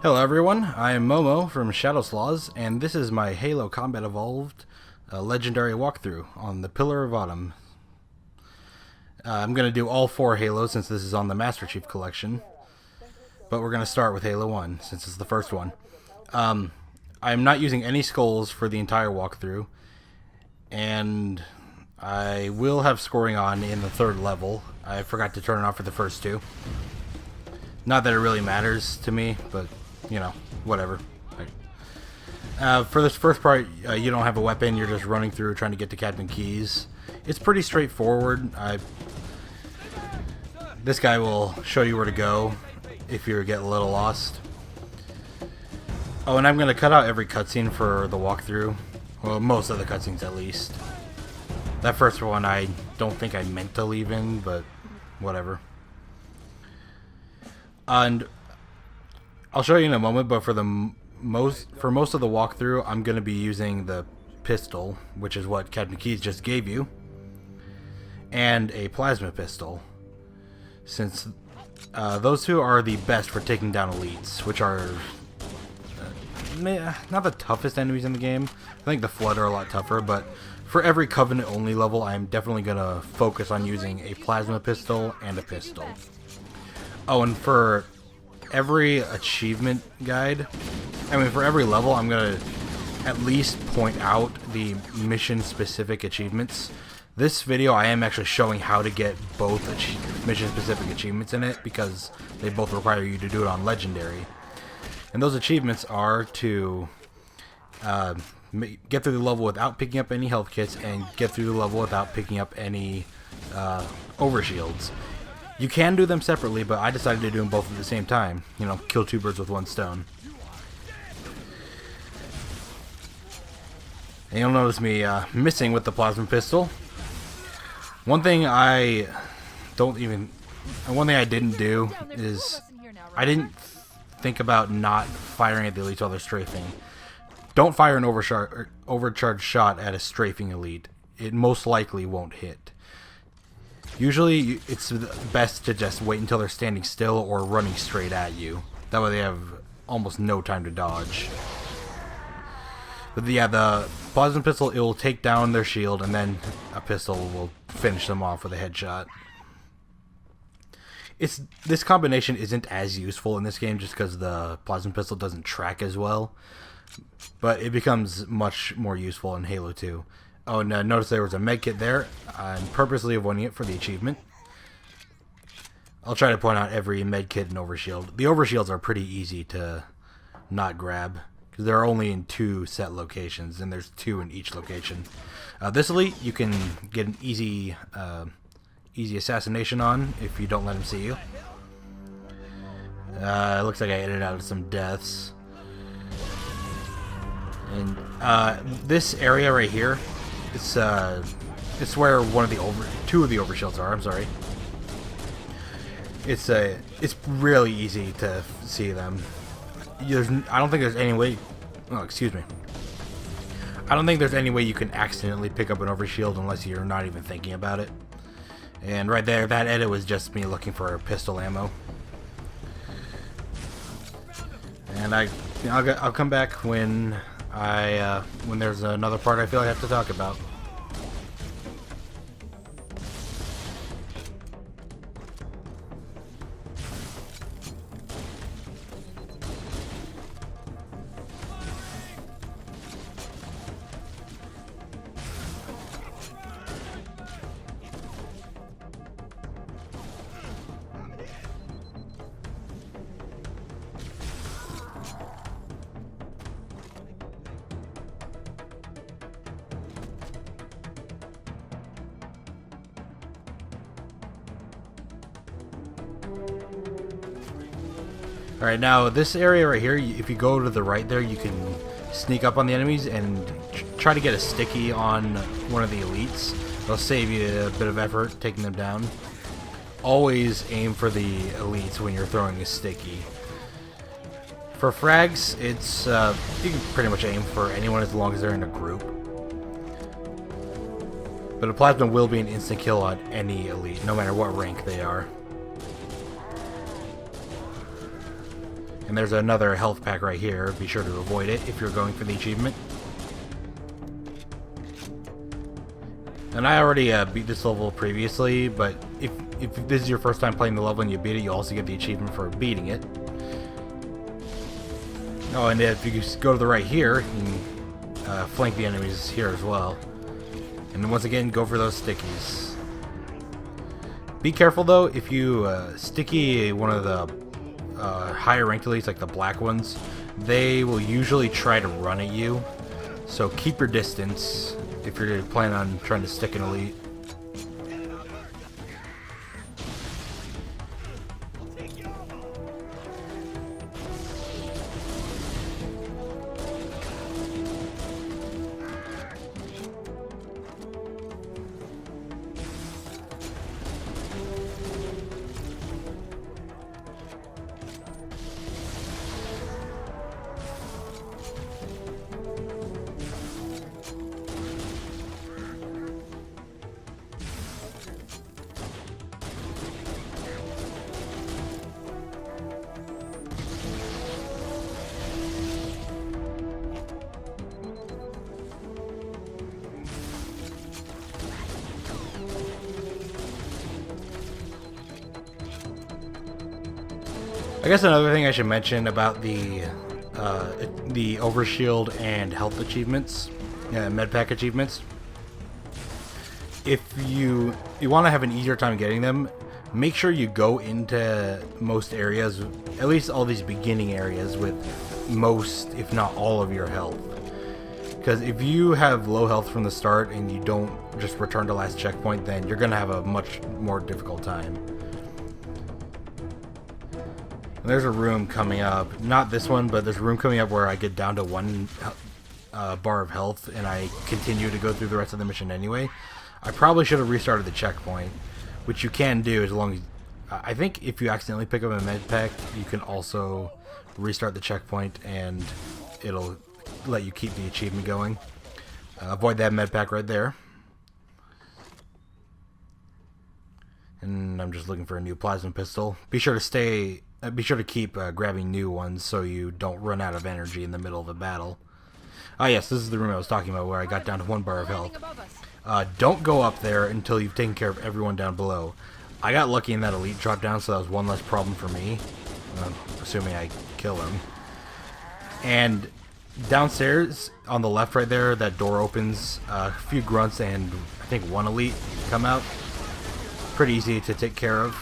Hello everyone, I am Momo from Shadow Slaws, and this is my Halo Combat Evolved Legendary walkthrough on the Pillar of Autumn. I'm going to do all 4 Halos since this is on the Master Chief Collection, but we're going to start with Halo 1 since it's the first one. I'm not using any skulls for the entire walkthrough, and I will have scoring on in the 3rd level. I forgot to turn it off for the first 2. Not that it really matters to me, but you know, whatever. For this first part, you don't have a weapon, you're just running through trying to get to Captain Keyes. It's pretty straightforward. This guy will show you where to go if you get a little lost. Oh, and I'm going to cut out every cutscene for the walkthrough. Well, most of the cutscenes at least. That first one I don't think I meant to leave in, but whatever. And I'll show you in a moment, but for most of the walkthrough, I'm going to be using the pistol, which is what Captain Keyes just gave you, and a plasma pistol, since those two are the best for taking down elites, which are not the toughest enemies in the game. I think the Flood are a lot tougher, but for every Covenant-only level, I'm definitely going to focus on using a plasma pistol and a pistol. Oh, and for every achievement guide, for every level, I'm going to at least point out the mission-specific achievements. This video, I am actually showing how to get both mission-specific achievements in it, because they both require you to do it on Legendary. And those achievements are to get through the level without picking up any health kits, and get through the level without picking up any Overshields. You can do them separately, but I decided to do them both at the same time. You know, kill 2 birds with 1 stone. And you'll notice me missing with the plasma pistol. One thing I didn't do is I didn't think about not firing at the elites while they're strafing. Don't fire an overcharged shot at a strafing elite. It most likely won't hit. Usually, it's best to just wait until they're standing still or running straight at you. That way they have almost no time to dodge. But yeah, the plasma pistol, it will take down their shield, and then a pistol will finish them off with a headshot. This combination isn't as useful in this game just because the plasma pistol doesn't track as well. But it becomes much more useful in Halo 2. Oh, and notice there was a medkit there. I'm purposely avoiding it for the achievement. I'll try to point out every medkit and overshield. The overshields are pretty easy to not grab, because they're only in 2 set locations, and there's 2 in each location. This elite, you can get an easy assassination on if you don't let him see you. It looks like I edited out some deaths. And this area right here, it's where two of the overshields are. I'm sorry. It's really easy to see them. I don't think there's any way. Oh, excuse me. I don't think there's any way you can accidentally pick up an overshield unless you're not even thinking about it. And right there, that edit was just me looking for pistol ammo. And I'll come back when there's another part I feel I have to talk about. Alright, now this area right here, if you go to the right there, you can sneak up on the enemies and try to get a sticky on one of the elites. It'll save you a bit of effort taking them down. Always aim for the elites when you're throwing a sticky. For frags, it's you can pretty much aim for anyone as long as they're in a group. But a plasma will be an instant kill on any elite, no matter what rank they are. And there's another health pack right here. Be sure to avoid it if you're going for the achievement. And I already beat this level previously, but if this is your first time playing the level and you beat it, you also get the achievement for beating it. Oh, and if you go to the right here, you can flank the enemies here as well. And then once again, go for those stickies. Be careful though, if you sticky one of the higher ranked elites, like the black ones, they will usually try to run at you. So keep your distance if you're planning on trying to stick an elite. I guess another thing I should mention about the Overshield and health achievements, medpack achievements. If you want to have an easier time getting them, make sure you go into most areas, at least all these beginning areas, with most, if not all, of your health. Because if you have low health from the start and you don't just return to last checkpoint, then you're going to have a much more difficult time. There's a room coming up, not this one, but there's a room coming up where I get down to 1 bar of health and I continue to go through the rest of the mission anyway. I probably should have restarted the checkpoint, which you can do as long as... I think if you accidentally pick up a med pack, you can also restart the checkpoint and it'll let you keep the achievement going. Avoid that med pack right there. And I'm just looking for a new plasma pistol. Be sure to keep grabbing new ones so you don't run out of energy in the middle of a battle. Ah yes, this is the room I was talking about where I got down to 1 bar of health. Don't go up there until you've taken care of everyone down below. I got lucky in that elite drop down, so that was one less problem for me. Assuming I kill him. And downstairs, on the left right there, that door opens. A few grunts and I think 1 elite come out. Pretty easy to take care of.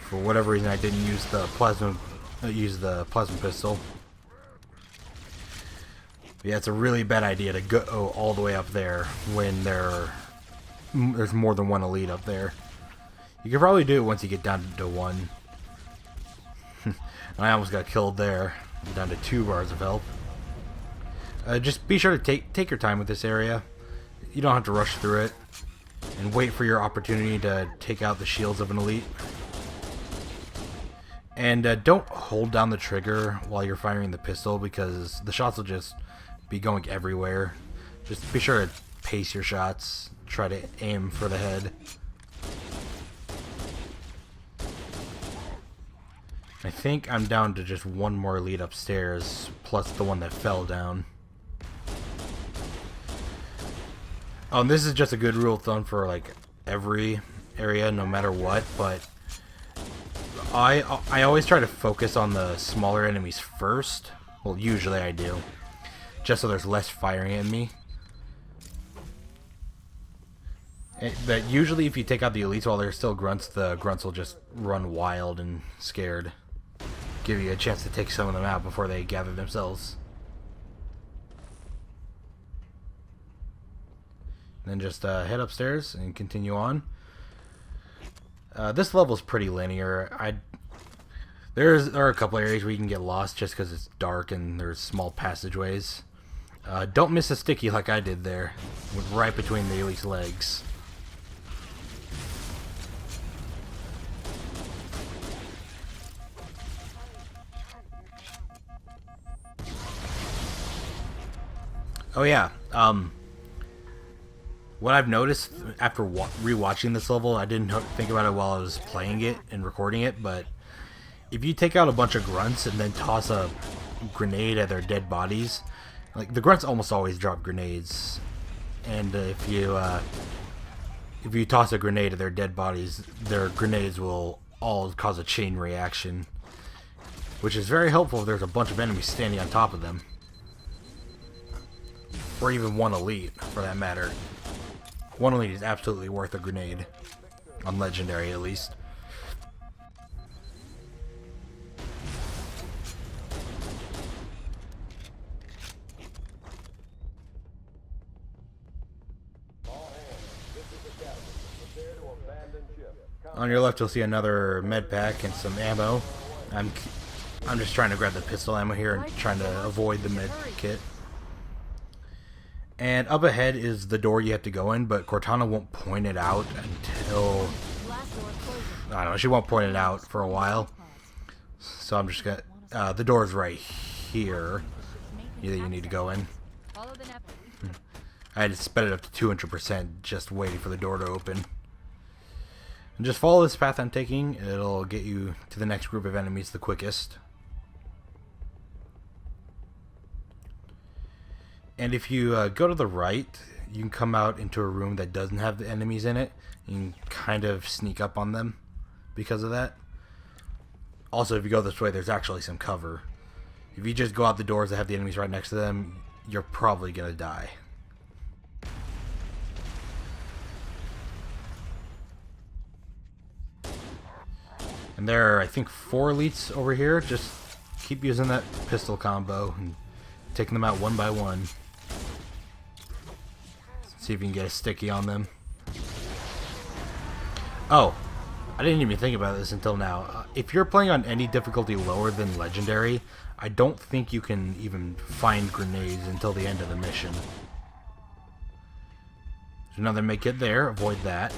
For whatever reason, I didn't use the plasma pistol. Yeah, it's a really bad idea to go all the way up there when there's more than 1 elite up there. You can probably do it once you get down to 1. I almost got killed there. I'm down to 2 bars of health. Just be sure to take your time with this area. You don't have to rush through it. And wait for your opportunity to take out the shields of an elite. And don't hold down the trigger while you're firing the pistol because the shots will just be going everywhere. Just be sure to pace your shots. Try to aim for the head. I think I'm down to just 1 more elite upstairs, plus the one that fell down. Oh, and this is just a good rule of thumb for like every area, no matter what, but I always try to focus on the smaller enemies first. Well, usually I do. Just so there's less firing at me. But usually if you take out the elites while they're still grunts, the grunts will just run wild and scared. Give you a chance to take some of them out before they gather themselves. And then just head upstairs and continue on. This level is pretty linear. There are a couple areas where you can get lost just because it's dark and there's small passageways. Don't miss a sticky like I did there. Went right between the elite's legs. Oh yeah, what I've noticed after rewatching this level, I didn't think about it while I was playing it and recording it, but if you take out a bunch of grunts and then toss a grenade at their dead bodies, like the grunts almost always drop grenades, and if you toss a grenade at their dead bodies, their grenades will all cause a chain reaction, which is very helpful if there's a bunch of enemies standing on top of them, or even one elite for that matter. One elite is absolutely worth a grenade, on Legendary at least. On your left, you'll see another med pack and some ammo. I'm just trying to grab the pistol ammo here and trying to avoid the med kit. And up ahead is the door you have to go in, but Cortana won't point it out until... I don't know, she won't point it out for a while. So I'm just gonna... the door's right here that you need to go in. I had to sped it up to 200% just waiting for the door to open. And just follow this path I'm taking, it'll get you to the next group of enemies the quickest. And if you go to the right, you can come out into a room that doesn't have the enemies in it. You can kind of sneak up on them because of that. Also, if you go this way, there's actually some cover. If you just go out the doors that have the enemies right next to them, you're probably going to die. And there are, I think, 4 elites over here. Just keep using that pistol combo and taking them out one by one. See if you can get a sticky on them. Oh, I didn't even think about this until now. If you're playing on any difficulty lower than Legendary, I don't think you can even find grenades until the end of the mission. There's another make it there. Avoid that.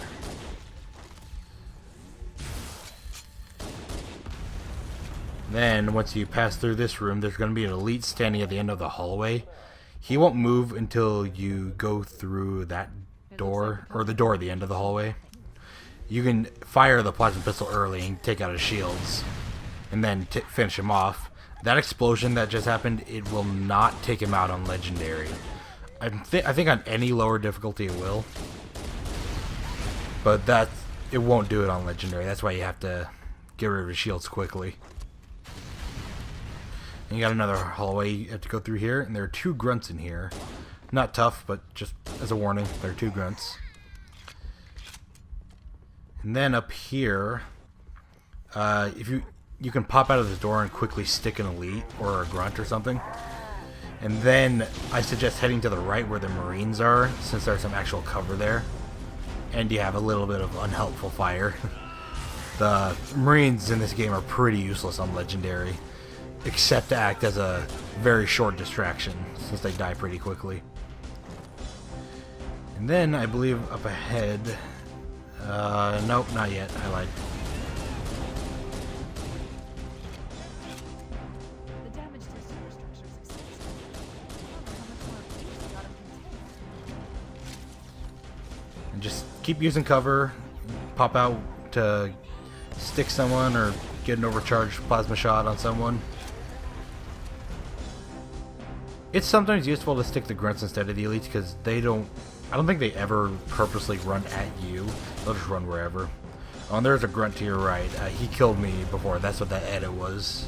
Then, once you pass through this room, there's going to be an elite standing at the end of the hallway. He won't move until you go through that door, or the door at the end of the hallway. You can fire the plasma pistol early and take out his shields, and then finish him off. That explosion that just happened, it will not take him out on Legendary. I think on any lower difficulty it will. But it won't do it on Legendary. That's why you have to get rid of his shields quickly. And you got another hallway you have to go through here, and there are 2 grunts in here. Not tough, but just as a warning, there are 2 grunts. And then up here, if you can pop out of this door and quickly stick an elite or a grunt or something. And then I suggest heading to the right where the Marines are, since there's some actual cover there. And you have a little bit of unhelpful fire. The Marines in this game are pretty useless on Legendary, except to act as a very short distraction, since they die pretty quickly. And then, I believe up ahead... nope, not yet. I lied. And just keep using cover, pop out to stick someone or get an overcharged plasma shot on someone. It's sometimes useful to stick the grunts instead of the elites because I don't think they ever purposely run at you. They'll just run wherever. Oh, and there's a grunt to your right. He killed me before. That's what that edit was.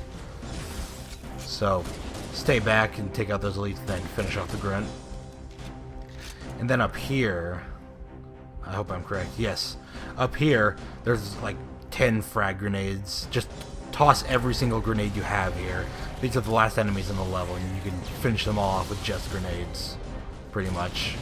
So, stay back and take out those elites, then finish off the grunt. And then up here, I hope I'm correct. Yes, up here there's like 10 frag grenades. Just toss every single grenade you have here. These are the last enemies in the level, and you can finish them all off with just grenades, pretty much.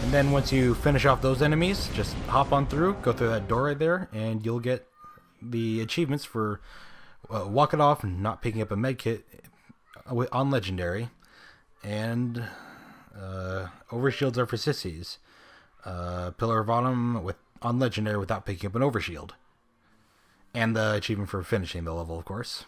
And then once you finish off those enemies, just hop on through, go through that door right there, and you'll get the achievements for walking off and not picking up a medkit on Legendary. And Overshields are for Sissies. Pillar of Autumn on Legendary without picking up an Overshield. And the achievement for finishing the level, of course.